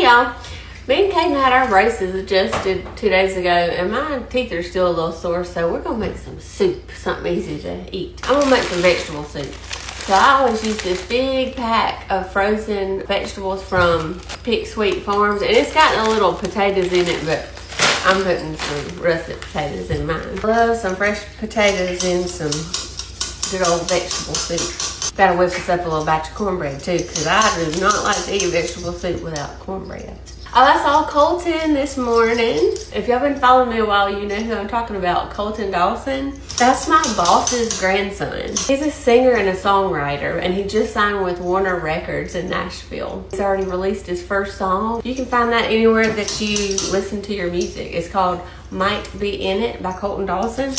y'all, me and Kaden had our braces adjusted 2 days ago, and my teeth are still a little sore, so we're gonna make some soup, something easy to eat. I'm gonna make some vegetable soup. So I always use this big pack of frozen vegetables from Pick Sweet Farms, and it's got the little potatoes in it, but I'm putting some russet potatoes in mine. I love some fresh potatoes in some good old vegetable soup. Gotta whip us up a little batch of cornbread too, because I do not like to eat vegetable soup without cornbread. I saw Colton this morning. If y'all been following me a while, you know who I'm talking about, Colton Dawson. That's my boss's grandson. He's a singer and a songwriter, and he just signed with Warner Records in Nashville. He's already released his first song. You can find that anywhere that you listen to your music. It's called Might Be In It by Colton Dawson.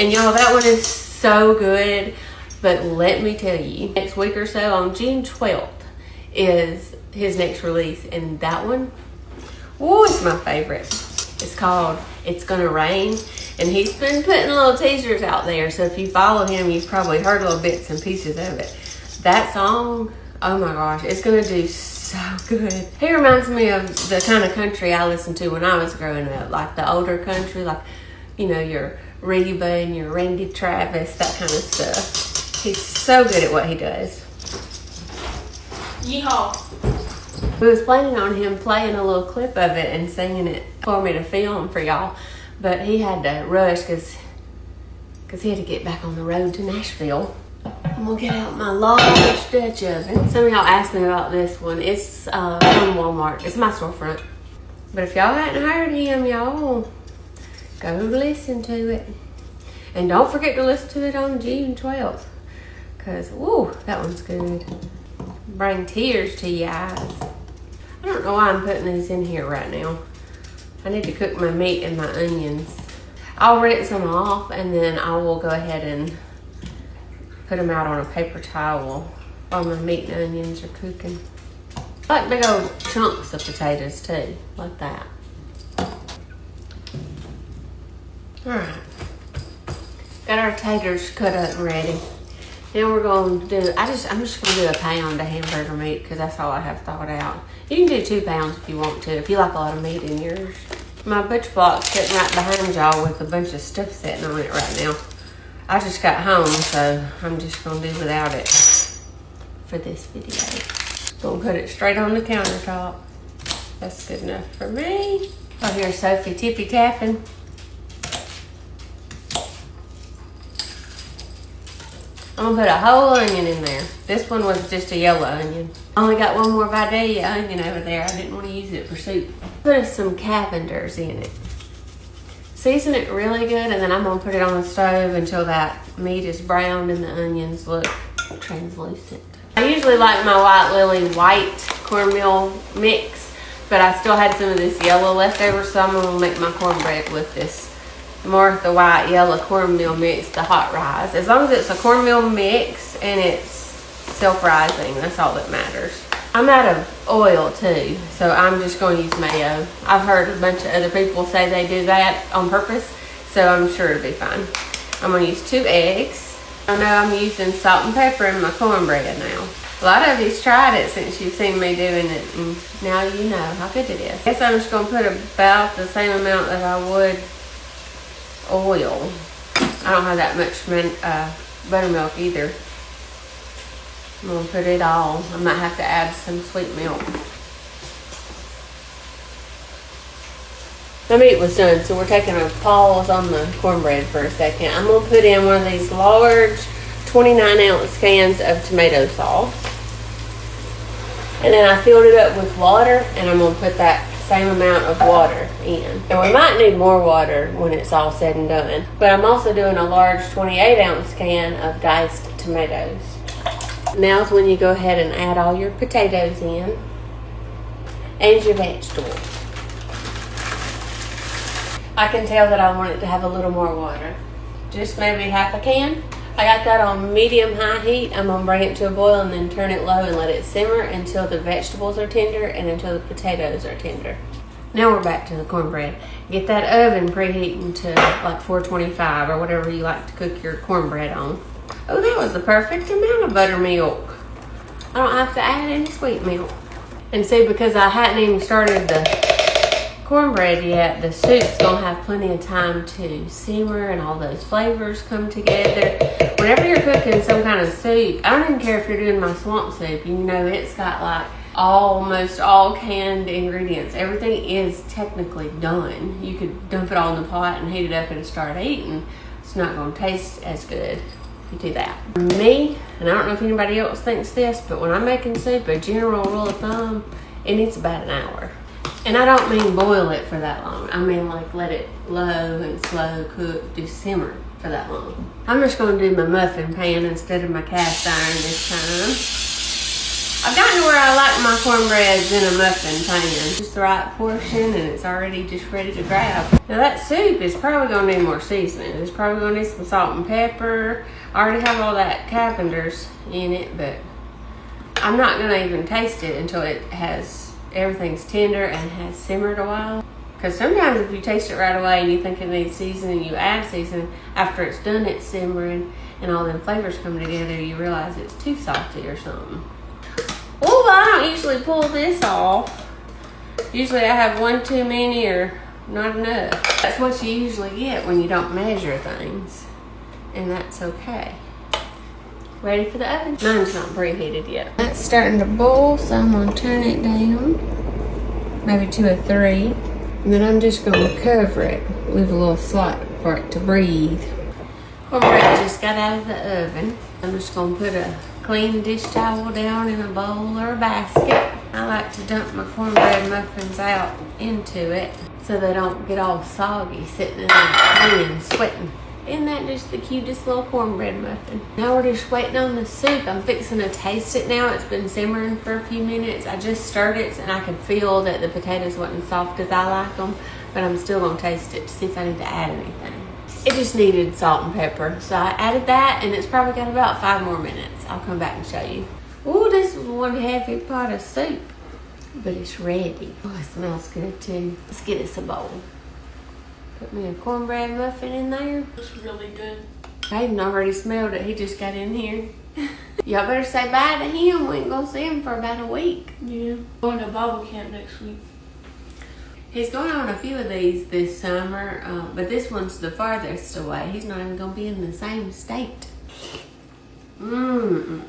And y'all, that one is so good. But let me tell you, next week or so on June 12th is his next release, and that one, ooh, it's my favorite. It's called It's Gonna Rain, and he's been putting little teasers out there, so if you follow him, you've probably heard little bits and pieces of it. That song, oh my gosh, it's gonna do so good. He reminds me of the kind of country I listened to when I was growing up, like the older country, like, you know, your Reba and your Randy Travis, that kind of stuff. He's so good at what he does. Yeehaw. We was planning on him playing a little clip of it and singing it for me to film for y'all, but he had to rush because he had to get back on the road to Nashville. I'm gonna get out my large Dutch oven. Some of y'all asked me about this one. It's from Walmart. It's my storefront. But if y'all hadn't heard him, y'all go listen to it. And don't forget to listen to it on June 12th. Because, woo, that one's good. Bring tears to your eyes. I don't know why I'm putting these in here right now. I need to cook my meat and my onions. I'll rinse them off, and then I will go ahead and put them out on a paper towel while my meat and onions are cooking. I like big old chunks of potatoes too, like that. Alright. Got our taters cut up and ready. Now we're going to do, I'm just going to do a pound of hamburger meat because that's all I have thought out. You can do 2 pounds if you want to, if you like a lot of meat in yours. My butcher block's sitting right behind y'all with a bunch of stuff sitting on it right now. I just got home, so I'm just going to do without it for this video. Going to put it straight on the countertop. That's good enough for me. I hear Sophie tippy tapping. I'm gonna put a whole onion in there. This one was just a yellow onion. I only got one more Vidalia onion over there. I didn't want to use it for soup. Put some Cavenders in it. Season it really good, and then I'm gonna put it on the stove until that meat is browned and the onions look translucent. I usually like my White Lily white cornmeal mix, but I still had some of this yellow left over, so I'm gonna make my cornbread with this Martha White yellow cornmeal mix, the hot rise. As long as it's a cornmeal mix and it's self-rising, that's all that matters. I'm out of oil too, so I'm just going to use mayo. I've heard a bunch of other people say they do that on purpose, so I'm sure it'll be fine. I'm going to use 2 eggs. I know I'm using salt and pepper in my cornbread now. A lot of you's tried it since you've seen me doing it, and now you know how good it is. I guess I'm just going to put about the same amount that I would oil. I don't have that much buttermilk either. I'm gonna put it all. I might have to add some sweet milk. The meat was done, so we're taking a pause on the cornbread for a second. I'm gonna put in one of these large 29-ounce cans of tomato sauce. And then I filled it up with water, and I'm gonna put that same amount of water in. And we might need more water when it's all said and done. But I'm also doing a large 28-ounce can of diced tomatoes. Now's when you go ahead and add all your potatoes in and your vegetables. I can tell that I want it to have a little more water. Just maybe half a can. I got that on medium-high heat. I'm gonna bring it to a boil and then turn it low and let it simmer until the vegetables are tender and until the potatoes are tender. Now we're back to the cornbread. Get that oven preheating to like 425 or whatever you like to cook your cornbread on. Oh, that was the perfect amount of buttermilk. I don't have to add any sweet milk. And see, because I hadn't even started the cornbread yet, the soup's gonna have plenty of time to simmer and all those flavors come together. Whenever you're cooking some kind of soup, I don't even care if you're doing my swamp soup, you know it's got like almost all canned ingredients. Everything is technically done. You could dump it all in the pot and heat it up and start eating. It's not gonna taste as good if you do that. Me, and I don't know if anybody else thinks this, but when I'm making soup, a general rule of thumb, it needs about an hour. And I don't mean boil it for that long. I mean like let it low and slow cook, do simmer for that long. I'm just gonna do my muffin pan instead of my cast iron this time. I've gotten to where I like my cornbreads in a muffin pan. Just the right portion and it's already just ready to grab. Now that soup is probably gonna need more seasoning. It's probably gonna need some salt and pepper. I already have all that Cavender's in it, but I'm not gonna even taste it until it has everything's tender and has simmered a while. Because sometimes if you taste it right away and you think it needs seasoning, you add seasoning. After it's done, it's simmering and all them flavors come together, you realize it's too salty or something. Oh, I don't usually pull this off. Usually I have one too many or not enough. That's what you usually get when you don't measure things. And that's okay. Ready for the oven? Mine's not preheated yet. That's starting to boil, so I'm gonna turn it down. Maybe to a 3. And then I'm just gonna cover it. Leave a little slot for it to breathe. Cornbread just got out of the oven. I'm just gonna put a clean dish towel down in a bowl or a basket. I like to dump my cornbread muffins out into it so they don't get all soggy sitting in the pan sweating. Isn't that just the cutest little cornbread muffin? Now we're just waiting on the soup. I'm fixing to taste it now. It's been simmering for a few minutes. I just stirred it and I could feel that the potatoes wasn't soft as I like them, but I'm still gonna taste it to see if I need to add anything. It just needed salt and pepper, so I added that and it's probably got about 5 more minutes. I'll come back and show you. Ooh, this is one heavy pot of soup, but it's ready. Oh, it smells good too. Let's get us a bowl. Put me a cornbread muffin in there. It's really good. Hayden already smelled it. He just got in here. Y'all better say bye to him. We ain't gonna see him for about a week. Yeah. Going to Bible camp next week. He's going on a few of these this summer, but this one's the farthest away. He's not even gonna be in the same state. Y'all,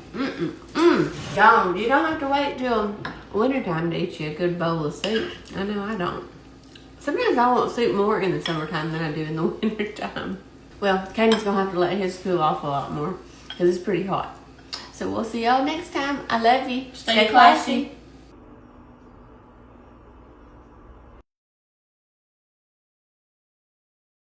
you don't have to wait till wintertime to eat you a good bowl of soup. I know I don't. Sometimes I want soup more in the summertime than I do in the wintertime. Well, Caden's gonna have to let his cool off a lot more because it's pretty hot. So we'll see y'all next time. I love you. Stay classy.